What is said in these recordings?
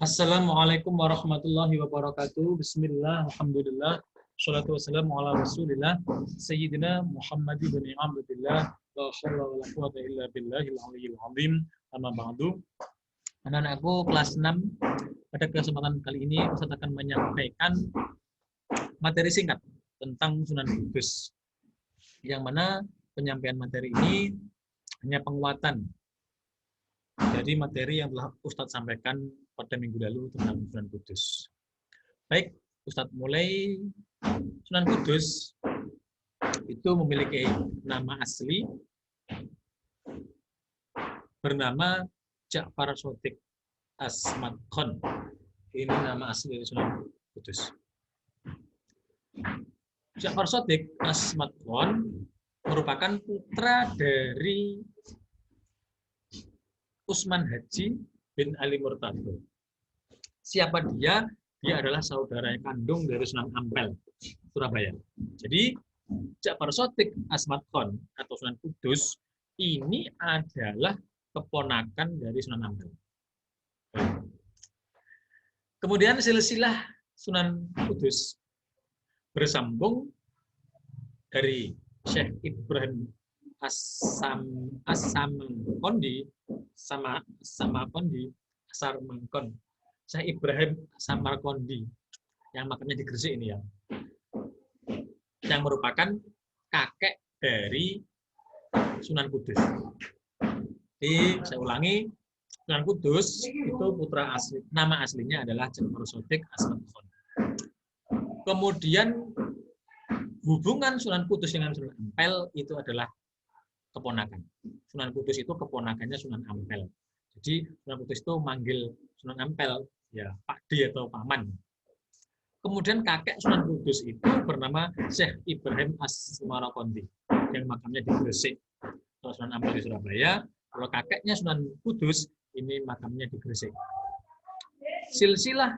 Assalamualaikum warahmatullahi wabarakatuh. Bismillah, alhamdulillah, sholatu wassalamu ala rasulillah, Sayyidina Muhammad ibn Abdillah, la hawla wa la quwata illa billahil aliyyil azim, amma ba'du. Anak-anakku kelas 6, pada kesempatan kali ini Ustaz akan menyampaikan materi singkat tentang Sunan Kudus, yang mana penyampaian materi ini hanya penguatan dari materi yang telah Ustadz sampaikan pada minggu lalu tentang Sunan Kudus. Baik, Ustadz mulai. Sunan Kudus itu memiliki nama asli bernama Ja'far Shodiq Asmat Khan. Ini nama asli dari Sunan Kudus. Ja'far Shodiq Asmat Khan merupakan putra dari Usman Haji bin Ali Murtado. Siapa dia? Dia adalah saudara kandung dari Sunan Ampel, Surabaya. Jadi, Ja'far Shodiq Asmat Khan atau Sunan Kudus ini adalah keponakan dari Sunan Ampel. Kemudian silsilah Sunan Kudus bersambung dari Syekh Ibrahim As-Samarqandi Syekh Ibrahim Samarqandi yang makamnya di Gresik ini ya, yang merupakan kakek dari Sunan Kudus. Jadi saya ulangi, Sunan Kudus itu putra asli, nama aslinya adalah Ja'far Shodiq Asmat Khan. Kemudian hubungan Sunan Kudus dengan Sunan Ampel itu adalah keponakan. Sunan Kudus itu keponakannya Sunan Ampel. Jadi Sunan Kudus itu manggil Sunan Ampel ya Pak D atau Paman. Kemudian kakek Sunan Kudus itu bernama Syekh Ibrahim As-Samarqandi yang makamnya di Gresik. Kalau Sunan Ampel di Surabaya, kalau kakeknya Sunan Kudus ini makamnya di Gresik. Silsilah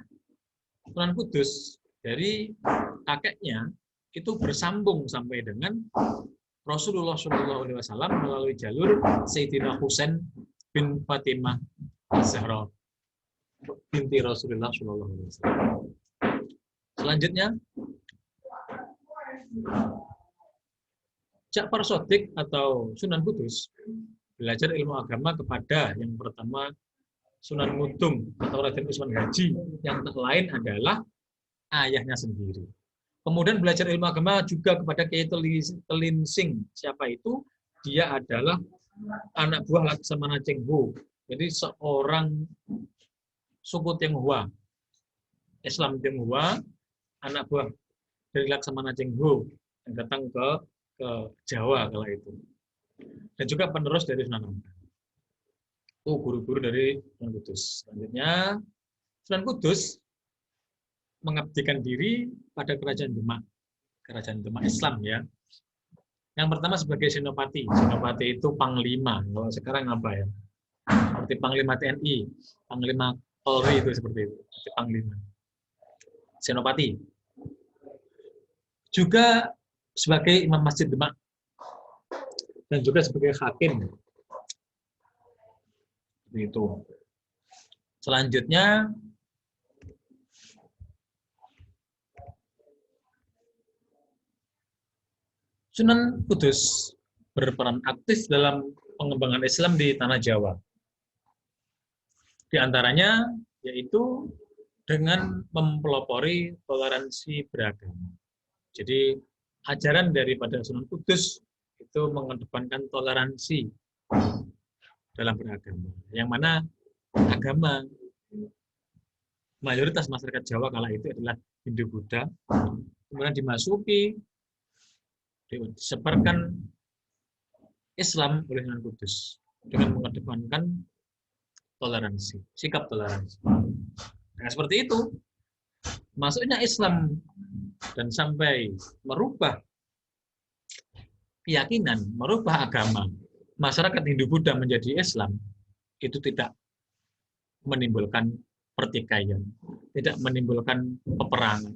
Sunan Kudus dari kakeknya itu bersambung sampai dengan Rasulullah SAW melalui jalur Sayyidina Husain bin Fatimah Az-Zahra binti Rasulullah SAW. Selanjutnya, Ja'far Shodiq atau Sunan Kudus belajar ilmu agama kepada yang pertama Sunan Ngudung atau Raden Usman Haji, yang tak lain adalah ayahnya sendiri. Kemudian belajar ilmu agama juga kepada Kiai Telinsing. Siapa itu? Dia adalah anak buah Laksamana Cheng-ho. Jadi seorang suku Tionghoa, Islam Tionghoa, anak buah dari Laksamana Cheng-ho yang datang ke Jawa kala itu. Dan juga penerus dari Sunan Ampel. Itu guru-guru dari Sunan Kudus. Selanjutnya, Sunan Kudus mengabdikan diri pada kerajaan Demak Islam ya. Yang pertama sebagai senopati. Senopati itu panglima. Kalau sekarang apa ya? Seperti panglima TNI, panglima Polri itu seperti itu. Seperti panglima. Senopati. Juga sebagai imam masjid Demak dan juga sebagai hakim. Itu. Selanjutnya Sunan Kudus berperan aktif dalam pengembangan Islam di tanah Jawa. Di antaranya yaitu dengan mempelopori toleransi beragama. Jadi ajaran daripada Sunan Kudus itu mengedepankan toleransi dalam beragama. Yang mana agama mayoritas masyarakat Jawa kala itu adalah Hindu-Buddha, kemudian dimasuki disebarkan Islam oleh Sunan Kudus dengan mengedepankan toleransi, sikap toleransi. Nah, seperti itu, masuknya Islam dan sampai merubah keyakinan, merubah agama, masyarakat Hindu-Buddha menjadi Islam, itu tidak menimbulkan pertikaian, tidak menimbulkan peperangan,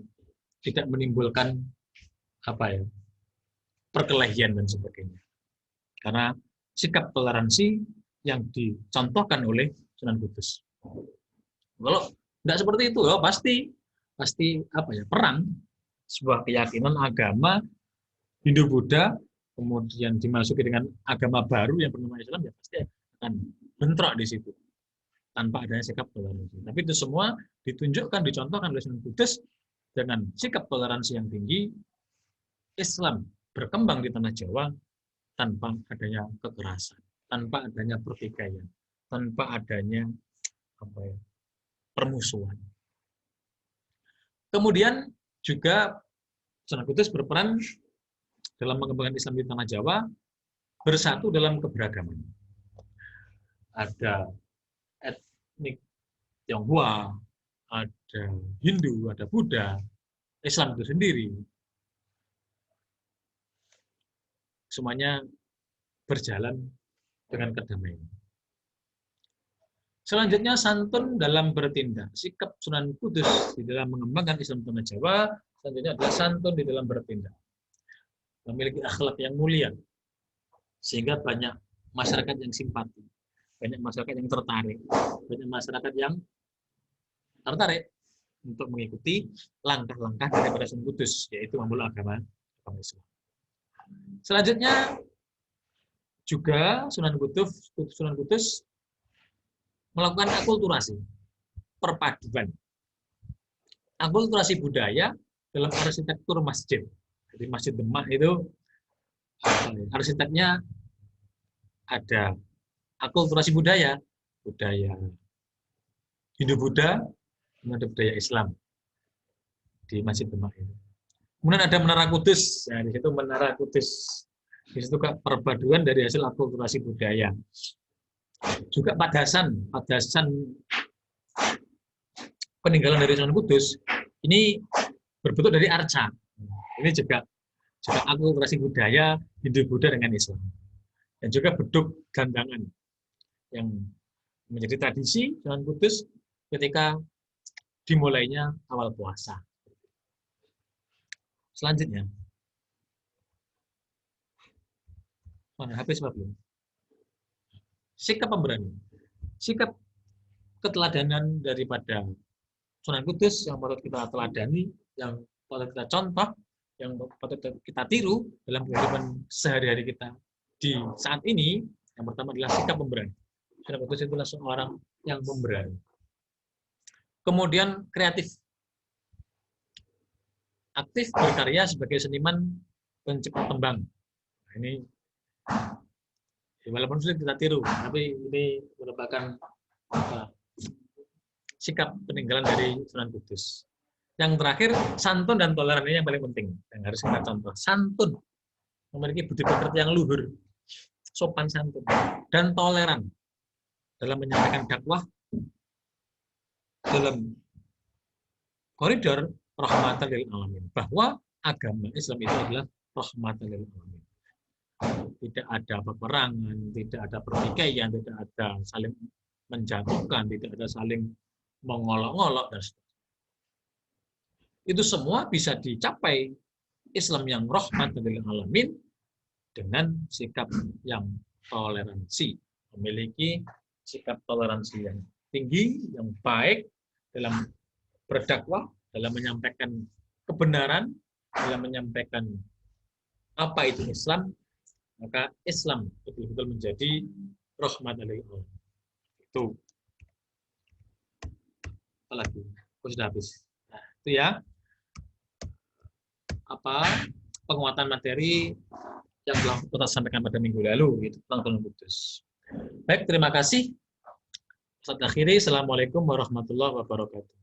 tidak menimbulkan perkelahian dan sebagainya. Karena sikap toleransi yang dicontohkan oleh Sunan Kudus. Kalau Enggak seperti itu loh, pasti apa ya, perang. Sebuah keyakinan agama Hindu Buddha kemudian dimasuki dengan agama baru yang bernama Islam, ya pasti akan bentrok di situ tanpa adanya sikap toleransi. Tapi itu semua ditunjukkan, dicontohkan oleh Sunan Kudus dengan sikap toleransi yang tinggi. Islam berkembang di tanah Jawa tanpa adanya kekerasan, tanpa adanya pertikaian, tanpa adanya apa ya, permusuhan. Kemudian juga Sunan Kudus berperan dalam mengembangkan Islam di tanah Jawa, bersatu dalam keberagaman. Ada etnik Tionghoa, ada Hindu, ada Buddha, Islam itu sendiri. Semuanya berjalan dengan kedamaian. Selanjutnya, santun dalam bertindak. Sikap Sunan Kudus di dalam mengembangkan Islam tanah Jawa, selanjutnya adalah santun di dalam bertindak. Memiliki akhlak yang mulia, sehingga banyak masyarakat yang simpati, banyak masyarakat yang tertarik, banyak masyarakat yang tertarik untuk mengikuti langkah-langkah daripada Sunan Kudus, yaitu memeluk agama Islam. Selanjutnya juga Sunan Kudus melakukan akulturasi, perpaduan, akulturasi budaya dalam arsitektur masjid. Jadi Masjid Demak itu arsiteknya ada akulturasi budaya Hindu-Buddha, dan ada budaya Islam di Masjid Demak itu. Kemudian ada Menara Kudus, nah, di situ Menara Kudus, di situ perpaduan dari hasil akulturasi budaya. Juga padasan peninggalan dari Sunan Kudus ini berbentuk dari arca. Ini juga akulturasi budaya Hindu-Buddha dengan Islam. Dan juga beduk gandangan yang menjadi tradisi Sunan Kudus ketika dimulainya awal puasa. Selanjutnya, mana habis belum? Sikap pemberani, sikap keteladanan daripada Sunan Kudus yang patut kita teladani, yang patut kita contoh, yang patut kita tiru dalam kehidupan sehari-hari kita di saat ini. Yang pertama adalah sikap pemberani. Sunan Kudus itulah seorang yang pemberani. Kemudian kreatif, aktif berkarya sebagai seniman pencepat tembang. Nah, ini walaupun sulit kita tiru, tapi ini merupakan sikap peninggalan dari Sunan Kudus. Yang terakhir, santun dan toleran, ini yang paling penting, yang harus kita contoh. Santun, memiliki budi pekerti yang luhur, sopan santun, dan toleran dalam menyampaikan dakwah dalam koridor rahmatan lil alamin, bahwa agama Islam itu adalah rahmatan lil alamin. Tidak ada peperangan, tidak ada pertikaian, tidak ada saling menjatuhkan, tidak ada saling mengolok-olok, dan seterusnya. Itu semua bisa dicapai Islam yang rahmatan lil alamin dengan sikap yang toleransi, memiliki sikap toleransi yang tinggi, yang baik dalam berdakwah, dalam menyampaikan kebenaran, dalam menyampaikan apa itu Islam. Maka Islam betul-betul menjadi rahmatan lil alamin. Itu apa lagi? Sudah habis. Nah, itu ya penguatan materi yang telah kita sampaikan pada minggu lalu, itu tentang Sunan Kudus. Baik, terima kasih. Ustaz akhiri, assalamualaikum warahmatullahi wabarakatuh.